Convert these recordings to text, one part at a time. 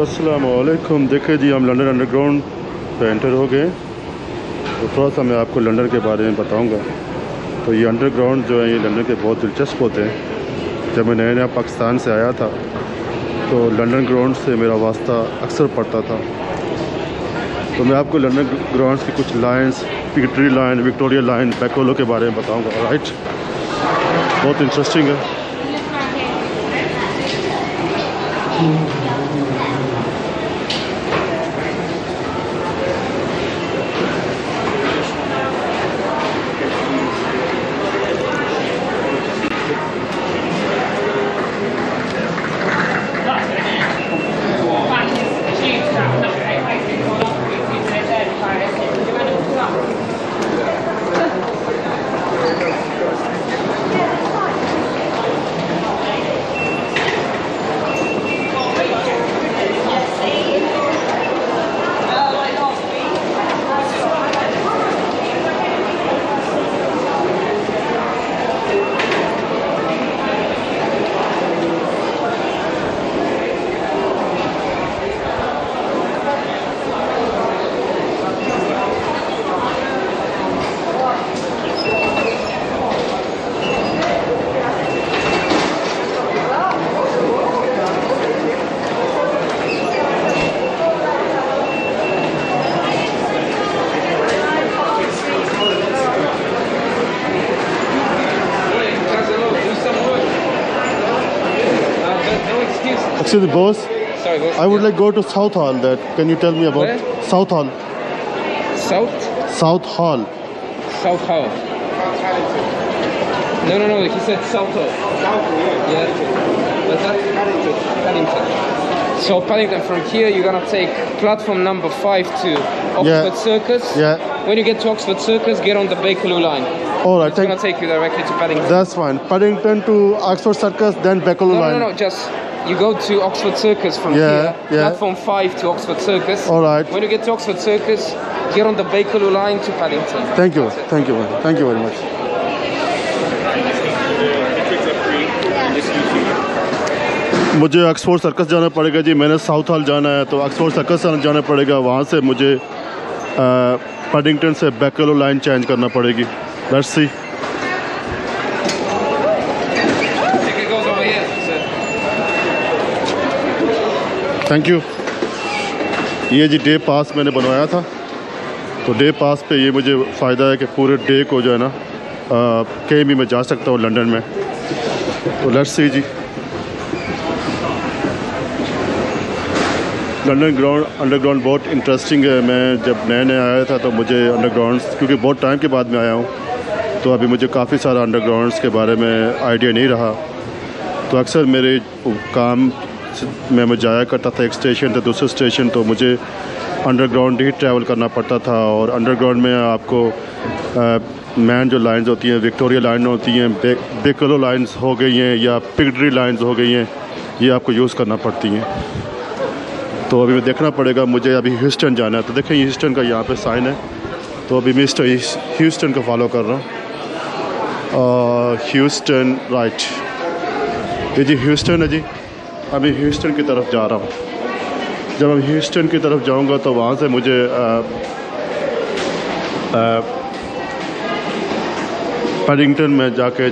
अस्सलामुअलैकुम। देखिए जी, हम लंदन अंडरग्राउंड पे एंटर हो गए। तो थोड़ा सा मैं आपको लंदन के बारे में बताऊंगा। तो ये अंडरग्राउंड जो है ये लंदन के बहुत दिलचस्प होते हैं। जब मैं नया नया पाकिस्तान से आया था तो लंदन ग्राउंड से मेरा वास्ता अक्सर पड़ता था। तो मैं आपको लंदन ग्राउंड की कुछ लाइन्स, पिकट्री लाइन, विक्टोरिया लाइन, बैकोलो के बारे में बताऊँगा। राइट, बहुत इंटरेस्टिंग है। Excuse me, boss. Sorry, boss. I would like go to South Hall. That can you tell me about Where? South Hall? South? South Hall. South Hall. No. He said South Hall. Yeah. What's that? Paddington. So Paddington, from here you're gonna take platform number 5 to Oxford Circus. Yeah. When you get to Oxford Circus, get on the Bakerloo line. All right. It's gonna take you directly to Paddington. That's fine. Paddington to Oxford Circus, then Bakerloo line. No. Just you go to Oxford Circus from here. Platform 5 to Oxford Circus. All right. When you get to Oxford Circus, get on the Bakerloo line to Paddington. Thank you very much. मुझे Oxford circus जाना पड़ेगा जी। मैंने south hall जाना है तो Oxford circus जाना पड़ेगा। वहाँ से मुझे पैडिंगटन से बैकलो लाइन चेंज करना पड़ेगी। Let's see. Thank you. ये जी डे पास मैंने बनवाया था। तो डे पास पे ये मुझे फ़ायदा है कि पूरे डे को जो है ना कहीं भी मैं जा सकता हूँ लंदन में। तो लेट्स सी जी। लंदन अंडरग्राउंड बहुत इंटरेस्टिंग है। मैं जब नया आया था तो मुझे अंडरग्राउंड, क्योंकि बहुत टाइम के बाद में आया हूँ तो अभी मुझे काफ़ी सारा अंडरग्राउंड्स के बारे में आइडिया नहीं रहा। तो अक्सर मेरे काम में मैं जाया करता था एक स्टेशन से दूसरे स्टेशन, तो मुझे अंडरग्राउंड ही ट्रैवल करना पड़ता था। और अंडरग्राउंड में आपको मैन जो लाइंस होती हैं, विक्टोरिया लाइन होती हैं, बेकलो लाइंस हो गई हैं या पिकडरी लाइंस हो गई हैं, ये आपको यूज़ करना पड़ती हैं। तो अभी देखना पड़ेगा मुझे। अभी ह्यूस्टन जाना है तो देखें ह्यूस्टन का यहाँ पे साइन है। तो अभी मिस्टर ह्यूस्टन को फॉलो कर रहा हूँ। ह्यूस्टन, राइट, ये जी ह्यूस्टन है जी। अभी ह्यूस्टन की तरफ जा रहा हूँ। जब मैं ह्यूस्टन की तरफ जाऊँगा तो वहाँ से मुझे पैडिंगटन में जाके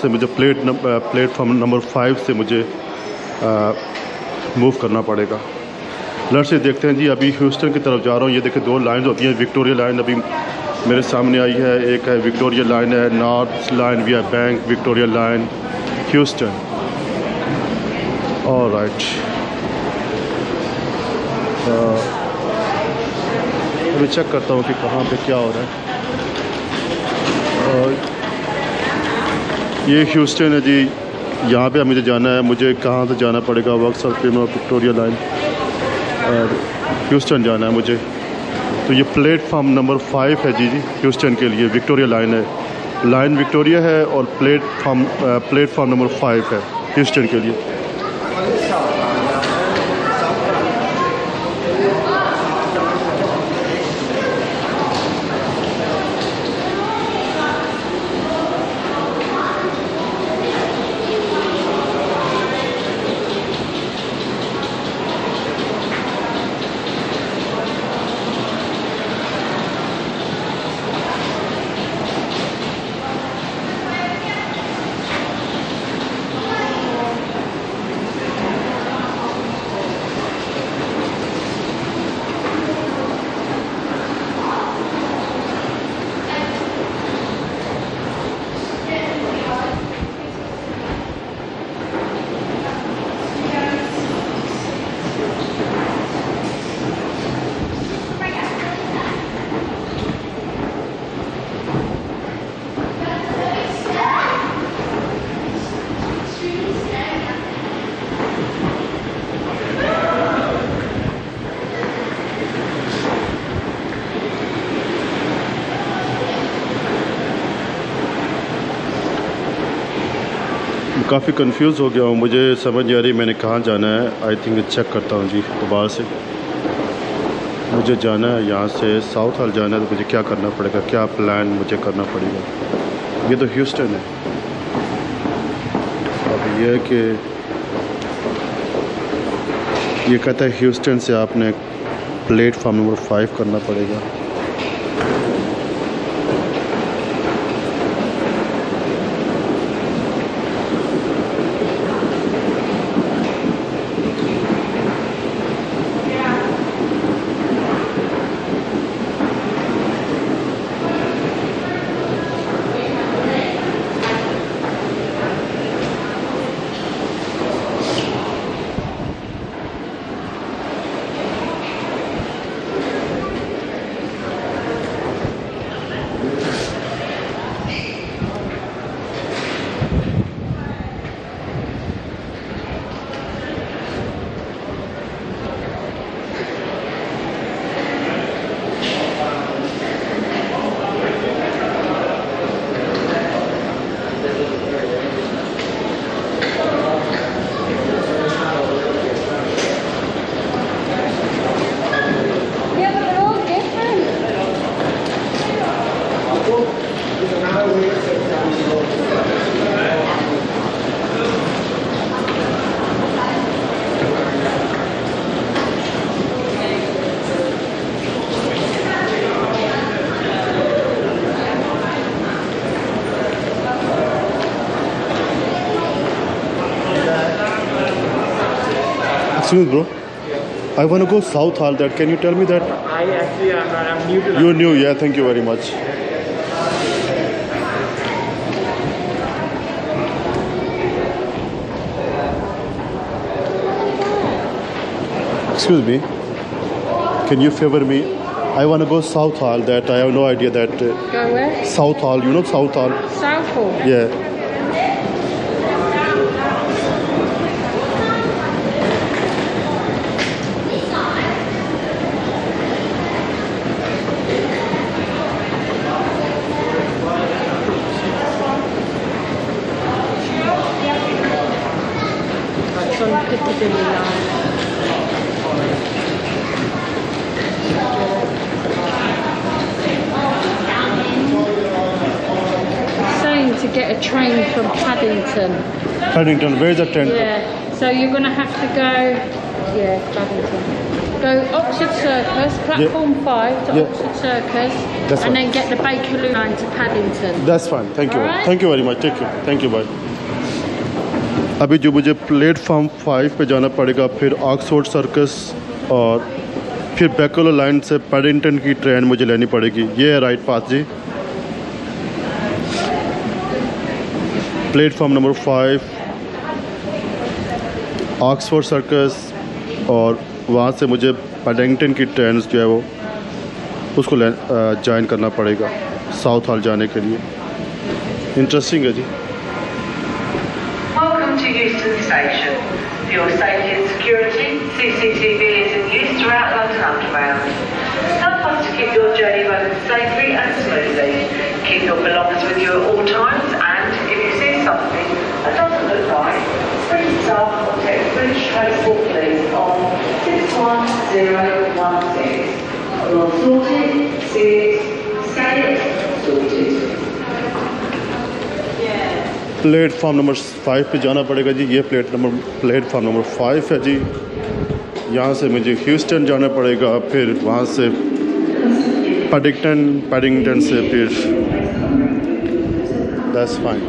से मुझे प्लेटफॉर्म नंबर 5 से मुझे मूव करना पड़ेगा। लड़ से देखते हैं जी। अभी ह्यूस्टन की तरफ जा रहा हूँ। ये देखिए दो लाइंस होती हैं। विक्टोरिया लाइन अभी मेरे सामने आई है। एक है विक्टोरिया लाइन है, north line we are Bank, Victoria line, Euston. All right. अभी चेक करता हूँ कि कहाँ पे क्या हो रहा है। ये ह्यूस्टन है जी। यहाँ पे मुझे जाना है। मुझे कहाँ से जाना पड़ेगा? वर्कशॉप विक्टोरिया लाइन और ह्यूस्टन जाना है मुझे। तो ये प्लेटफॉर्म नंबर 5 है जी ह्यूस्टन के लिए। विक्टोरिया लाइन है, लाइन विक्टोरिया है और प्लेटफॉर्म नंबर 5 है ह्यूस्टन के लिए। काफ़ी कंफ्यूज हो गया हूँ, मुझे समझ नहीं आ रही मैंने कहाँ जाना है। आई थिंक चेक करता हूँ जी दोबारा से। मुझे जाना है यहाँ से साउथ हॉल जाना है, तो मुझे क्या करना पड़ेगा, क्या प्लान मुझे करना पड़ेगा। ये तो ह्यूस्टन है। अब ये है कि ये कहता है ह्यूस्टन से आपने प्लेटफॉर्म नंबर 5 करना पड़ेगा। Excuse me, bro. I want to go South Hall. That can you tell me that? I actually I'm new to that. You're new, yeah. Thank you very much. Excuse me. Can you favor me? I want to go South Hall. That I have no idea that. Go where? South Hall. You know South Hall? South Hall. Yeah. It's on Piccadilly line. Saying to get a train from Paddington. Paddington. Where is the tent? Yeah. So you're going to have to go. Yeah, Paddington. Go Oxford Circus, platform 5 to Yeah. Oxford Circus, That's and fine. then get the Bakerloo line to Paddington. That's fine. Thank you. All right. Thank you very much. Take care. Thank you. Bye. अभी जो मुझे platform 5 पे जाना पड़ेगा, फिर Oxford circus और फिर बैकलो line से पैडिंगटन की ट्रेन मुझे लेनी पड़ेगी। ये है राइट पाथ जी। प्लेटफॉर्म नंबर 5 ऑक्सफोर्ड सर्कस, और वहाँ से मुझे पैडिंगटन की ट्रेन जो है वो उसको ज्वाइन करना पड़ेगा साउथ हॉल जाने के लिए। इंटरेस्टिंग है जी। Welcome to Euston Station. For your safety and security, CCTV is in use throughout London Underground. Help us to keep your journey running safely and smoothly. Keep your belongings with you at all times, and if you see something that doesn't look right, please staff contact British Transport Police on 61016. You're sorted, see it, scan it, sorted. Platform number 5 पे जाना पड़ेगा जी। ये platform number 5 है जी। यहाँ से मुझे Houston जाना पड़ेगा, फिर वहाँ से पैडिंगटन से फिर दैट्स फाइन।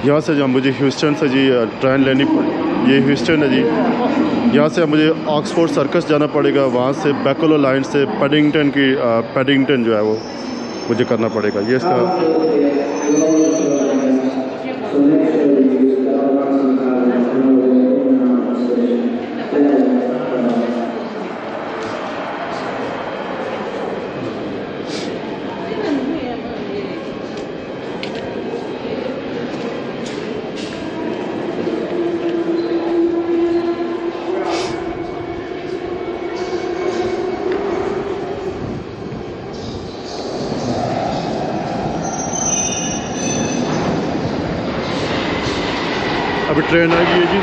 यहाँ से जब मुझे ह्यूस्टन से जी ट्रेन लेनी पड़ी, ये ह्यूस्टन है जी। यहाँ से मुझे ऑक्सफोर्ड सर्कस जाना पड़ेगा, वहाँ से बैकलो लाइन से पैडिंगटन जो है वो मुझे करना पड़ेगा। ये इसका अभी ट्रेन आ गई है जी,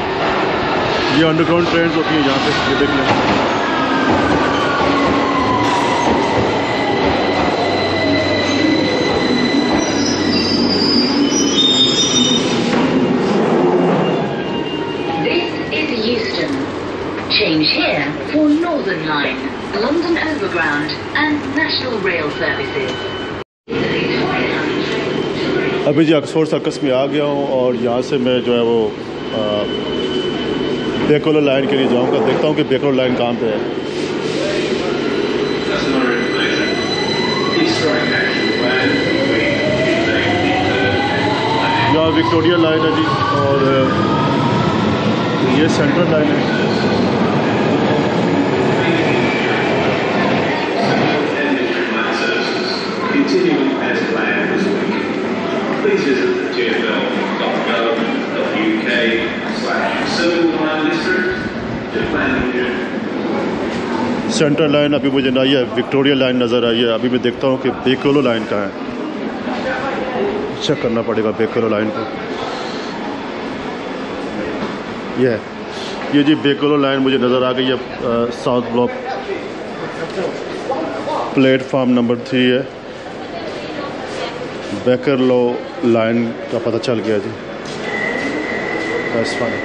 ये अंडरग्राउंड ट्रेन होती हैं यहाँ पे, ये देख लें। Change here for Northern Line, London Overground and National Rail services. अभी जी ऑक्सफोर्ड सर्कस में आ गया हूँ और यहाँ से मैं जो है वो बेकलो लाइन के लिए जाऊँगा। देखता हूँ कि बेकलो लाइन कहाँ पे है। यहाँ विक्टोरिया लाइन है जी और ये सेंट्रल लाइन है। Continuing as planned this week. Please visit the gfl.gov.uk/Circle District to plan your journey. Central line अभी मुझे नहीं है, विक्टोरिया लाइन नज़र आई है। अभी मैं देखता हूँ कि बेकलो लाइन कहाँ है, चेक करना पड़ेगा बेकलो लाइन को। ये जी बेकलो लाइन मुझे नज़र आ गई है। साउथ ब्लॉक प्लेटफार्म नंबर 3 है। बेकलो लाइन का पता चल गया जी। That's fine.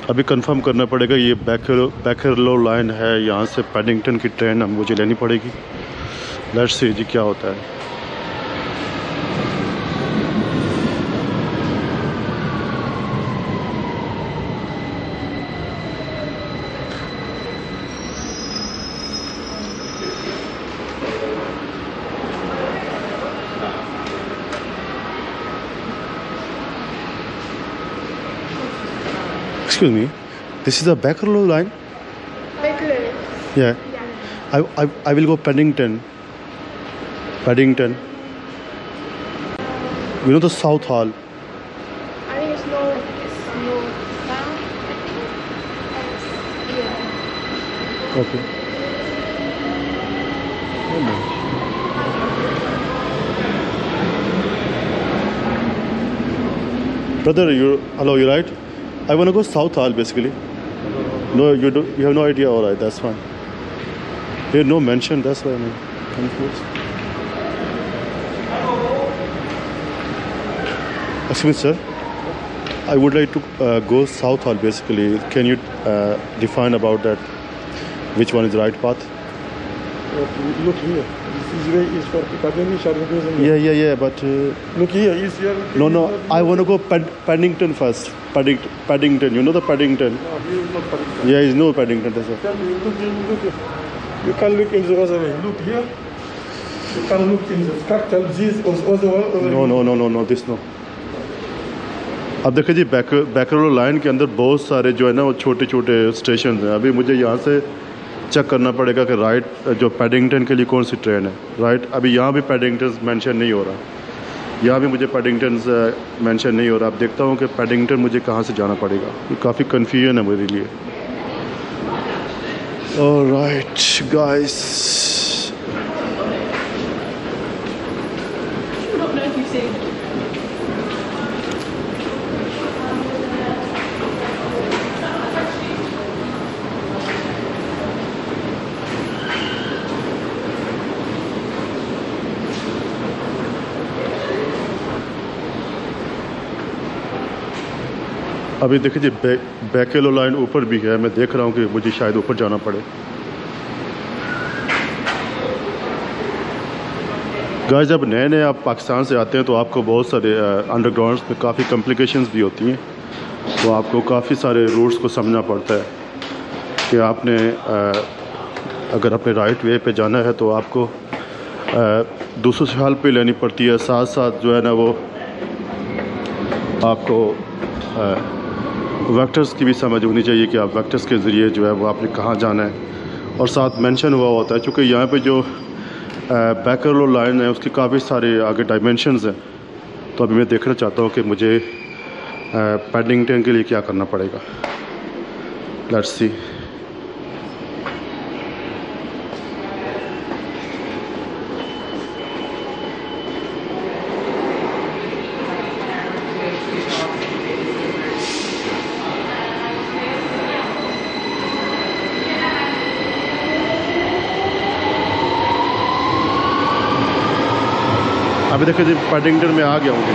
अभी कंफर्म करना पड़ेगा ये बेकलो लाइन है। यहाँ से पैडिंगटन की ट्रेन मुझे लेनी पड़ेगी। लेट्स सी जी क्या होता है। Excuse me, this is a Bekerlo line? Bekerlo? Yeah. I will go Paddington. Paddington. You know the South Hall? I think it's no south, I think. Yeah. Okay. Brother, hello, you right? I want to go South Hall basically. No, you have no idea. All right, that's fine. Here no mention, that's why I'm confused. Excuse me, sir. I would like to go South Hall basically. Can you define about that? Which one is the right path? Look here. This way is for Piccadilly, Charlemagne. Yeah, but Look here, is here. no. I want to go Paddington first. Paddington. You know the Paddington? No, here is not Paddington. Yeah, is no Paddington. That's all. Look here. You can look in the other way. Look here. You can look in the capital. This was other one. No. This no. अब देखिए जी बेकलो line के अंदर बहुत सारे जो है ना वो छोटे छोटे स्टेशन हैं। अभी मुझे यहाँ से चेक करना पड़ेगा कि राइट जो पैडिंगटन के लिए कौन सी ट्रेन है। राइट अभी यहाँ भी पैडिंगटन मेंशन नहीं हो रहा, यहाँ भी मुझे पैडिंगटन मेंशन नहीं हो रहा। अब देखता हूँ कि पैडिंगटन मुझे कहाँ से जाना पड़ेगा। ये काफ़ी कन्फ्यूजन है मेरे लिए। ऑलराइट गाइस, अभी देखिए जी बेकलो लाइन ऊपर भी है। मैं देख रहा हूँ कि मुझे शायद ऊपर जाना पड़े। गाइस जब नए आप पाकिस्तान से आते हैं तो आपको बहुत सारे अंडरग्राउंड्स में काफ़ी कॉम्प्लिकेशंस भी होती हैं। तो आपको काफ़ी सारे रूट्स को समझना पड़ता है कि आपने अगर अपने राइट वे पे जाना है तो आपको दूसरों से हेल्प भी लेनी पड़ती है, साथ साथ जो है ना वो आपको वेक्टर्स की भी समझ होनी चाहिए कि आप वेक्टर्स के ज़रिए जो है वो आपने कहाँ जाना है। और साथ मेंशन हुआ होता है क्योंकि यहाँ पे जो बैकरलो लाइन है उसकी काफ़ी सारे आगे डायमेंशंस हैं। तो अभी मैं देखना चाहता हूँ कि मुझे पैडिंगटन के लिए क्या करना पड़ेगा। Let's see. अभी देखिए जी पैडिंगटन में आ गया हूँ जी।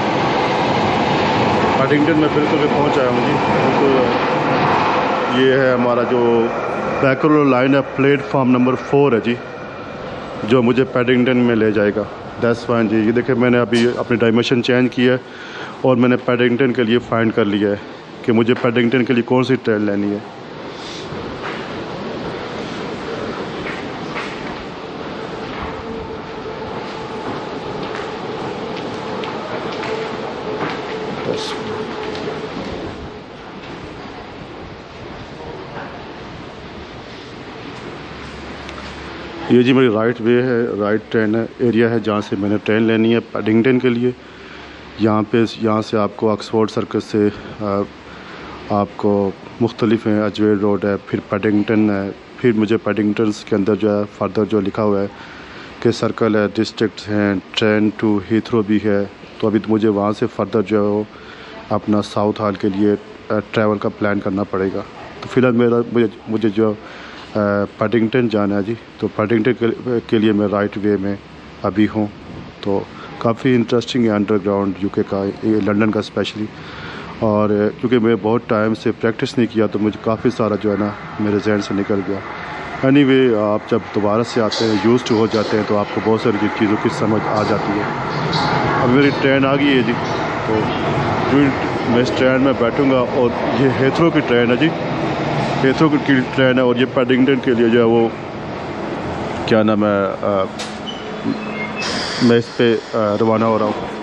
पैडिंगटन में बिल्कुल भी पहुँच आया हूँ जी। तो ये है हमारा जो बैकरलो लाइन है, प्लेटफॉर्म नंबर 4 है जी, जो मुझे पैडिंगटन में ले जाएगा। दैट्स फाइन जी। ये देखिए मैंने अभी अपनी डायमेंशन चेंज की है और मैंने पैडिंगटन के लिए फाइंड कर लिया है कि मुझे पैडिंगटन के लिए कौन सी ट्रेन लेनी है। ये जी मेरी राइट वे है, राइट ट्रेन है एरिया है जहाँ से मैंने ट्रेन लेनी है पैडिंगटन के लिए। यहाँ से आपको ऑक्सफोर्ड सर्कस से आपको मुख्तलिफ हैं, अजवेर रोड है, फिर पैडिंगटन है, फिर मुझे पैडिंगटन के अंदर जो है फर्दर जो लिखा हुआ है कि सर्कल है, डिस्ट्रिक्ट्स हैं, ट्रेन टू हीथ्रो भी है। तो अभी तो मुझे वहाँ से फर्दर जो है वो अपना साउथ हॉल के लिए ट्रैवल का प्लान करना पड़ेगा। तो फिलहाल मुझे जो पैडिंगटन जाना है जी, तो पैडिंगटन के लिए मैं राइट वे में अभी हूँ। तो काफ़ी इंटरेस्टिंग है अंडरग्राउंड यूके का, ये लंदन का स्पेशली। और क्योंकि मैं बहुत टाइम से प्रैक्टिस नहीं किया तो मुझे काफ़ी सारा जो है ना मेरे जहन से निकल गया। एनीवे आप जब दोबारा से आते हैं, यूज्ड हो जाते हैं, तो आपको बहुत सारी चीज़ों की समझ आ जाती है। अब मेरी ट्रेन आ गई है जी, तो जो मैं इस ट्रेन में बैठूँगा और ये हीथ्रो की ट्रेन है जी, हीथ्रो की ट्रेन है। और ये पैडिंगटन के लिए जो है वो क्या नाम है, मैं इस पे रवाना हो रहा हूँ।